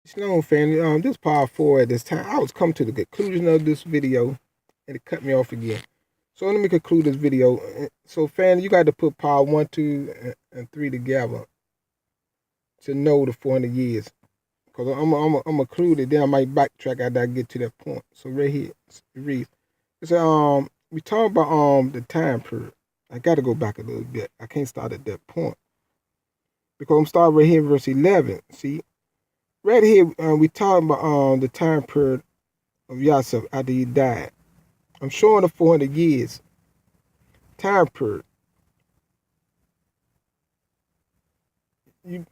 Shalom, family. This part 4 at this time. I was coming to the conclusion of this video, and it cut me off again. So let me conclude this video. So, family, you got to put part 1, 2, and 3 together to know the 400 years. Because I'm conclude it, then I might backtrack after I get to that point. So right here, it reads. It's we talk about the time period. I got to go back a little bit. I can't start at that point because I'm starting right here in verse 11. See. Right here, we talking about the time period of Yahseph after he died. I'm showing the 400 years time period. You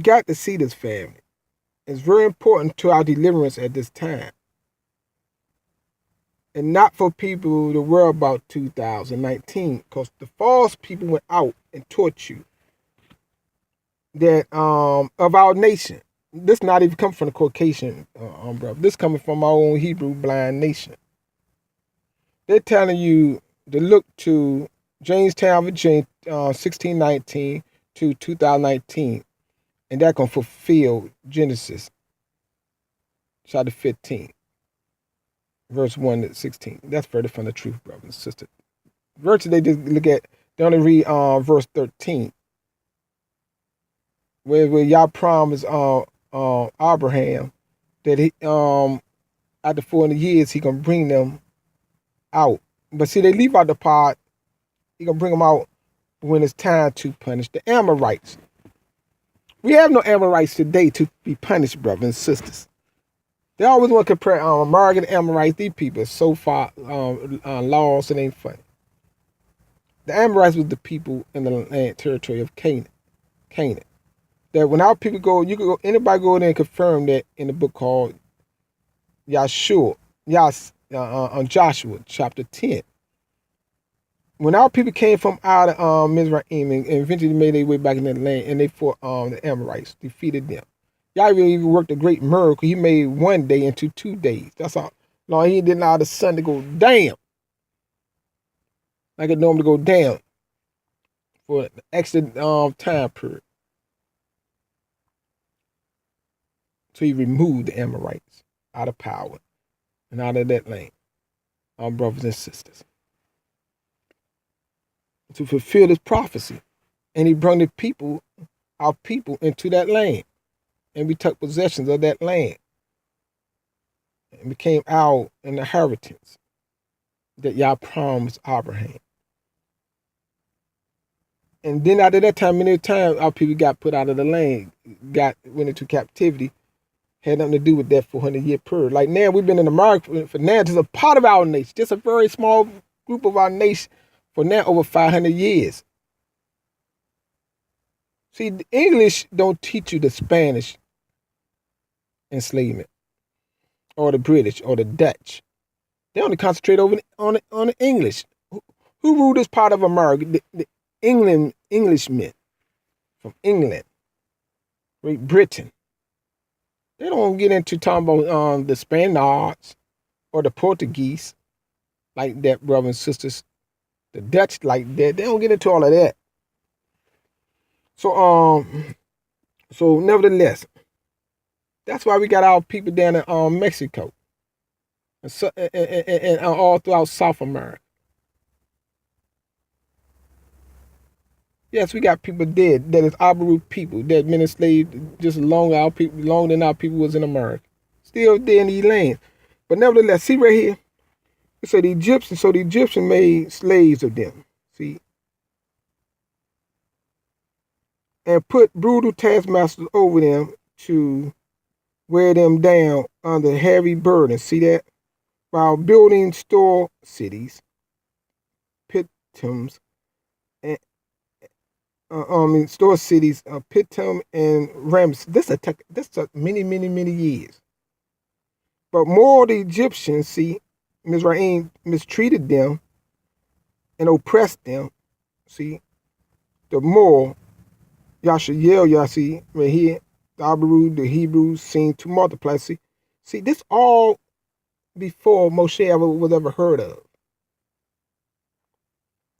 got to see this, family. It's very important to our deliverance at this time, and not for people to worry about 2019, because the false people went out and taught you that of our nation. This not even coming from the Caucasian brother. This coming from our own Hebrew blind nation. They're telling you to look to Jamestown, Virginia, 1619 to 2019, and that can fulfill Genesis chapter 15, verse 1 to 16. That's further from the truth, brothers and sisters. Virtually, they just look at, they only read verse 13, where y'all promised Abraham that he after 400 years he gonna bring them out. But see, they leave out the part, he gonna bring them out when it's time to punish the Amorites. We have no Amorites today to be punished, brothers and sisters. They always want to compare American Amorites. These people are so far lost, it ain't funny. The Amorites was the people in the land territory of Canaan. That when our people go, you can go, anybody go there and confirm that in the book called Joshua chapter 10. When our people came from out of Mizraim and eventually made their way back in the land, and they fought the Amorites, defeated them. Yahweh even worked a great miracle. He made one day into 2 days. That's all. No, he didn't allow the sun to go down like it normally go down for the extra time period. So he removed the Amorites out of power and out of that land, our brothers and sisters, to fulfill this prophecy. And he brought the people, our people, into that land. And we took possessions of that land. And became our inheritance that Yah promised Abraham. And then after that time, many times our people got put out of the land, went into captivity, had nothing to do with that 400-year period. Like now, we've been in America for now, just a part of our nation, just a very small group of our nation for now over 500 years. See, the English don't teach you the Spanish enslavement or the British or the Dutch. They only concentrate on the English. Who ruled this part of America? The Englishmen from England, Great Britain. They don't get into talking about the Spaniards or the Portuguese like that, brothers and sisters. The Dutch like that. They don't get into all of that. So nevertheless, that's why we got our people down in Mexico and all throughout South America. Yes, we got people dead. That is Abaru people that been enslaved just longer than our people was in America. Still there in these lands. But nevertheless, see right here. It said the Egyptians made slaves of them. See? And put brutal taskmasters over them to wear them down under heavy burdens. See that? While building store cities, Pitums, and store cities, Pittum and Rams. This took many years. But more the Egyptians, see, Mizraim mistreated them and oppressed them. See, the more Yashael, see, right here, the Abaru, the Hebrews seem to multiply. See, this all before Moshe was ever heard of.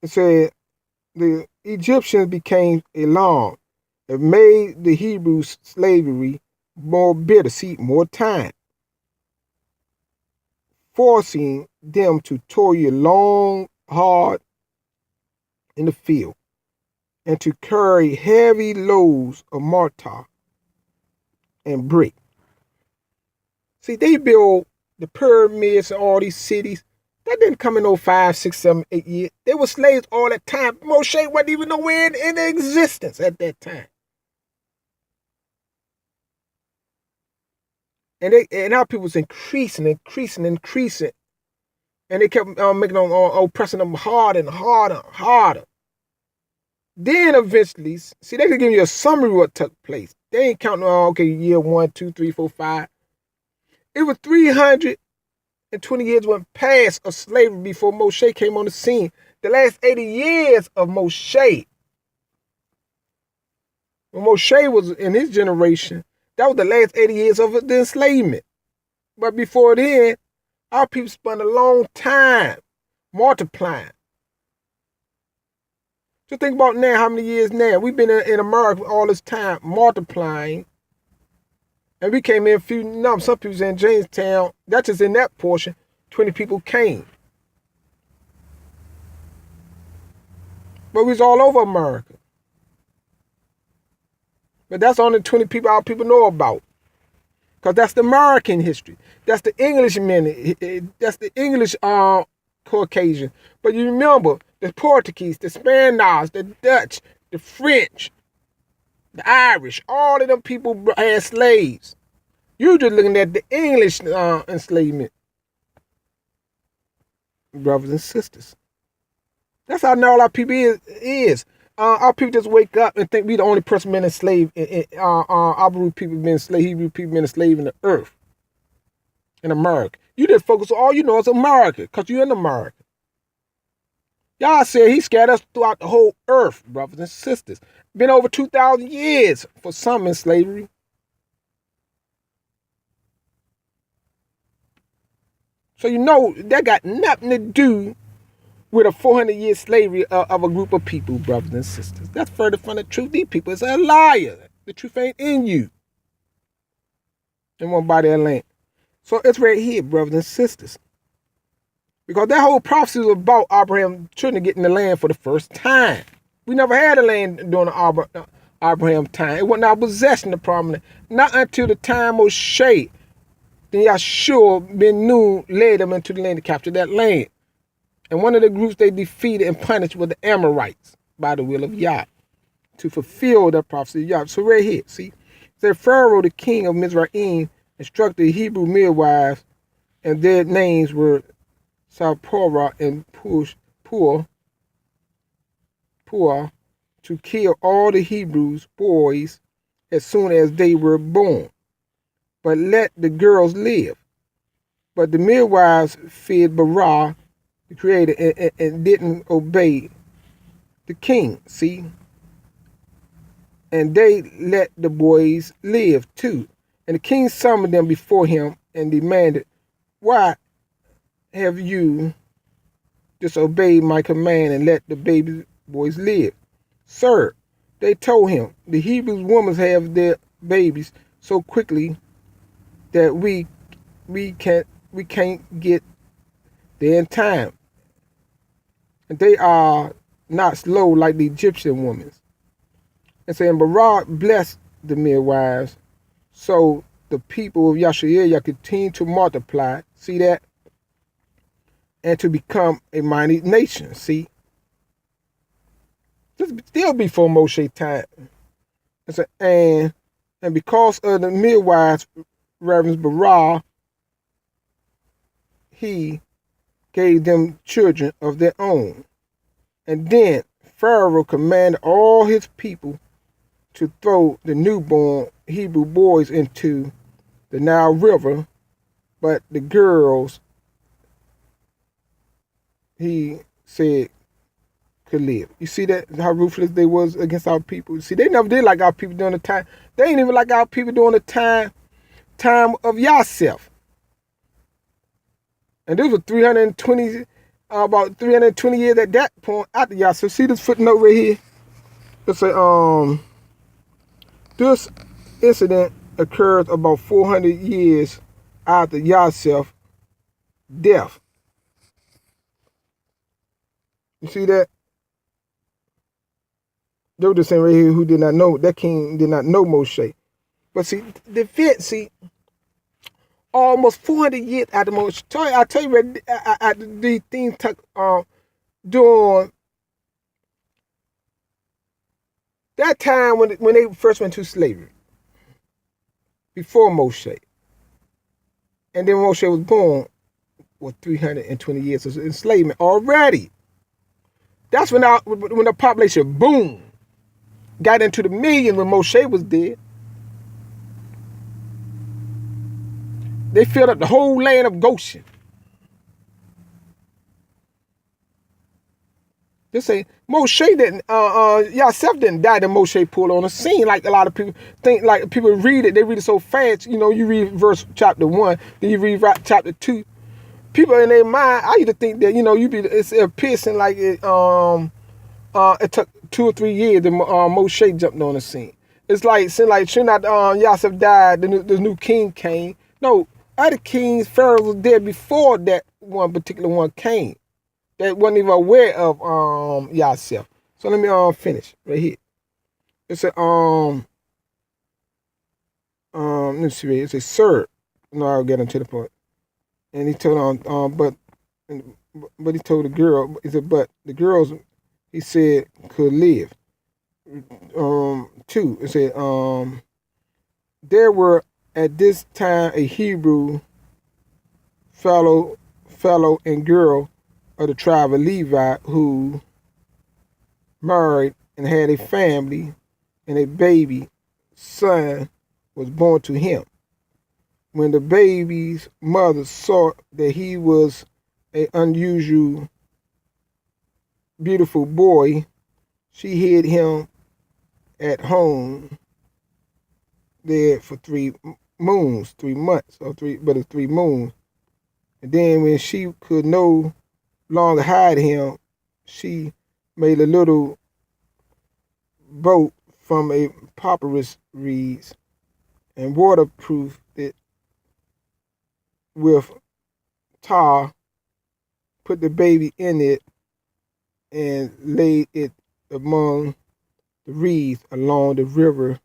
It said the Egyptians became alarmed and made the Hebrews slavery more bitter, see, more time, forcing them to toil long, hard in the field, and to carry heavy loads of mortar and brick. See, they built the pyramids and all these cities. That didn't come in 5, 6, 7, 8 years. They were slaves all that time. Moshe wasn't even nowhere in existence at that time. And our people was increasing. And they kept making them, pressing them harder and harder. Then eventually, see, they could give you a summary of what took place. They ain't counting okay, year 1, 2, 3, 4, 5. It was 320 years went past of slavery before Moshe came on the scene. The last 80 years of Moshe. When Moshe was in his generation, that was the last 80 years of the enslavement. But before then, our people spent a long time multiplying. Just think about now, how many years now? We've been in America all this time multiplying. And we came in a few numbers. Some people in Jamestown, that's just in that portion, 20 people came. But we was all over America. But that's only 20 people our people know about. Because that's the American history. That's the English men. That's the English Caucasian. But you remember, the Portuguese, the Spanish, the Dutch, the French, the Irish, all of them people had slaves. You're just looking at the English enslavement. Brothers and sisters. That's how all our people is. Our people just wake up and think we the only person been enslaved. Our people been enslaved. Hebrew people been enslaved in the earth. In America. You just focus on all you know is America. Because you're in America. Y'all said he scattered us throughout the whole earth, brothers and sisters. Been over 2,000 years for some in slavery. So you know that got nothing to do with a 400-year slavery of a group of people, brothers and sisters. That's further from the truth. These people is a liar. The truth ain't in you. In one body of land. So it's right here, brothers and sisters. Because that whole prophecy was about Abraham trying to get in the land for the first time. We never had a land during the Abraham time. It wasn't our possession, the prominent. Not until the time of Moshe. Then Yahshua ben Nun led them into the land to capture that land. And one of the groups they defeated and punished were the Amorites by the will of Yah to fulfill that prophecy of Yah. So right here, see, it said Pharaoh, the king of Mizraim, instructed the Hebrew midwives, and their names were Sapora and Pua, to kill all the Hebrews boys as soon as they were born, but let the girls live. But the midwives feared Barah, the creator, and didn't obey the king, see? And they let the boys live too. And the king summoned them before him and demanded, why have you disobeyed my command and let the baby boys live? Sir, they told him, the Hebrew women have their babies so quickly that we can't get there in time. And they are not slow like the Egyptian women. And saying, Barak blessed the midwives, so the people of Yahshua continue to multiply. See that? And to become a mighty nation. See? This still before Moshe time. And because of the midwives, Reverend Barah, he gave them children of their own. And then Pharaoh commanded all his people to throw the newborn Hebrew boys into the Nile River, but the girls, he said, could live. You see that, how ruthless they was against our people? See, they never did like our people during the time. They ain't even like our people during the time of Yahseph. And this was 320, about 320 years at that point after Yahseph. See this footnote right here? It say, this incident occurs about 400 years after Yahseph death. You see that? They were just saying right here who did not know, that king did not know Moshe. But see, the fit, almost 400 years after Moshe. I tell you, these things took during that time when they first went to slavery, before Moshe. And then Moshe was born with 320 years of enslavement already. That's when the population, boom, got into the millions when Moshe was dead. They filled up the whole land of Goshen. They say Moshe didn't, Yahseph didn't die, then Moshe pulled on the scene like a lot of people think. Like people read it, they read it so fast. You know, you read verse chapter 1, then you read chapter 2. People in their mind, I used to think that, you know, it's piercing like it took 2 or 3 years that Moshe jumped on the scene. It's like, soon not Yahseph died, the new king came. No, other kings, pharaohs was there before that one particular one came. That wasn't even aware of Yahseph. So let me finish right here. It said let me see. It says, sir. No, I'll get into the point. And he told but he told the girl. He said, but the girls, he said, could live. 2. It said there were at this time a Hebrew fellow and girl of the tribe of Levi who married and had a family, and a baby son was born to him. When the baby's mother saw that he was an unusual, beautiful boy, she hid him at home there for 3 moons, 3 months, but it's 3 moons. And then when she could no longer hide him, she made a little boat from a papyrus reeds and waterproofed it with tar, put the baby in it, and laid it among the reeds along the river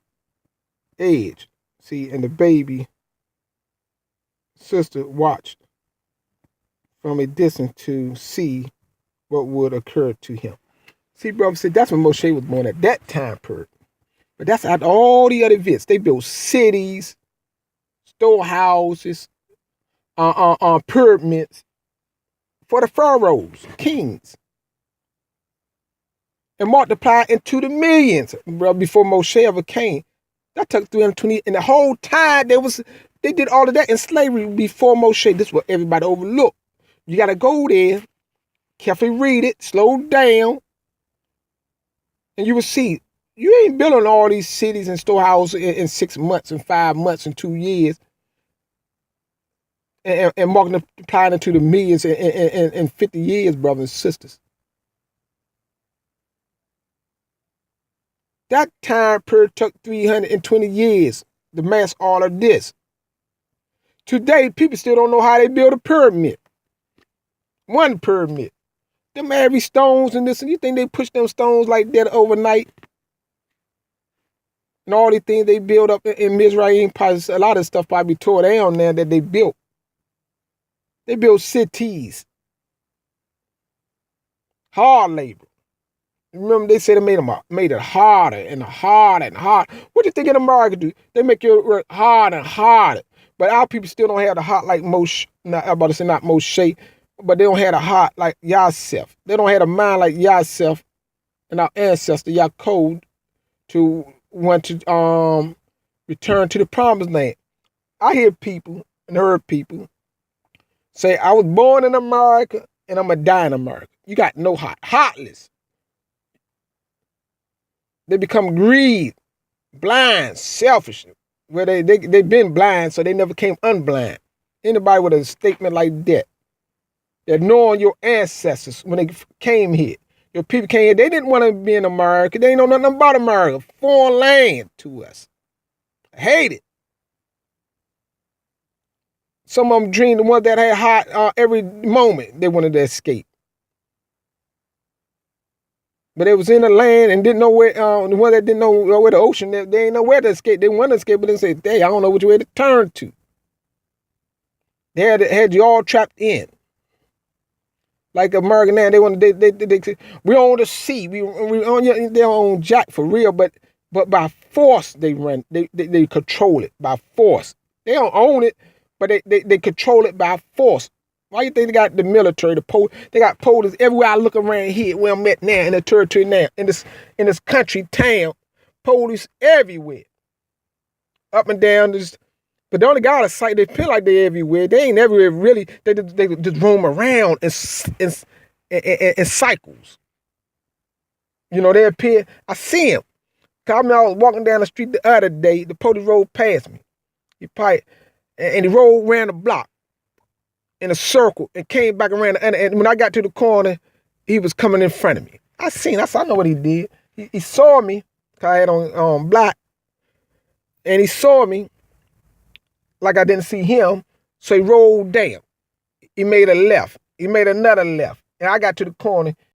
edge. See, and the baby sister watched from a distance to see what would occur to him. See, brother said that's when Moshe was born at that time period. But that's after all the other events. They built cities, storehouses, pyramids for the pharaohs, kings, and multiplied into the millions, bro, before Moshe ever came. That took 320, and the whole time they did all of that in slavery before Moshe. This is what everybody overlooked. You got to go there, carefully read it, slow down, and you will see you ain't building all these cities and storehouses in 6 months and 5 months and 2 years and multiplying into the millions in 50 years, brothers and sisters. That time period took 320 years to master all of this. Today, people still don't know how they build a pyramid. One pyramid. Them heavy stones and this, and you think they push them stones like that overnight? And all the things they build up in Mizraim, a lot of stuff probably tore down there that they built. They built cities. Hard labor. Remember, they said they made it harder and harder and harder. What do you think in America do? They make it work harder and harder. But our people still don't have the heart like Moshe. I'm about to say not Moshe, but they don't have the heart like Yahseph. They don't have a mind like Yahseph and our ancestor Yaaqob to want to return to the promised land. I hear people and heard people say, I was born in America and I'm going to die in America. You got no heart. Heartless. They become greed, blind, selfish. Where they've been blind, so they never came unblind. Anybody with a statement like that, they're knowing your ancestors when they came here. Your people came here, they didn't want to be in America. They didn't know nothing about America. Foreign land to us. I hate it. Some of them dreamed, the ones that had hot every moment, they wanted to escape. But they was in the land and didn't know where, the ones that didn't know where the ocean, they didn't know where to escape. They wanted to escape, but they said, hey, I don't know which way to turn to. They had you all trapped in. Like American now, they we on the sea, we on their own jack for real, but by force they run, they control it by force. They don't own it, but they control it by force. Why you think they got the military, they got police everywhere I look around here, where I'm at now, in the territory now, in this country town, police everywhere. Up and down this. But they only got a sight. They feel like they're everywhere. They ain't everywhere really. They just roam around in cycles. You know, they appear. I see him. I was walking down the street the other day. The police rolled past me. And he rolled around the block in a circle and came back around. And when I got to the corner, he was coming in front of me. I know what he did. He saw me. Cause I had on black. And he saw me. Like I didn't see him, so he rolled down. He made a left. He made another left. And I got to the corner.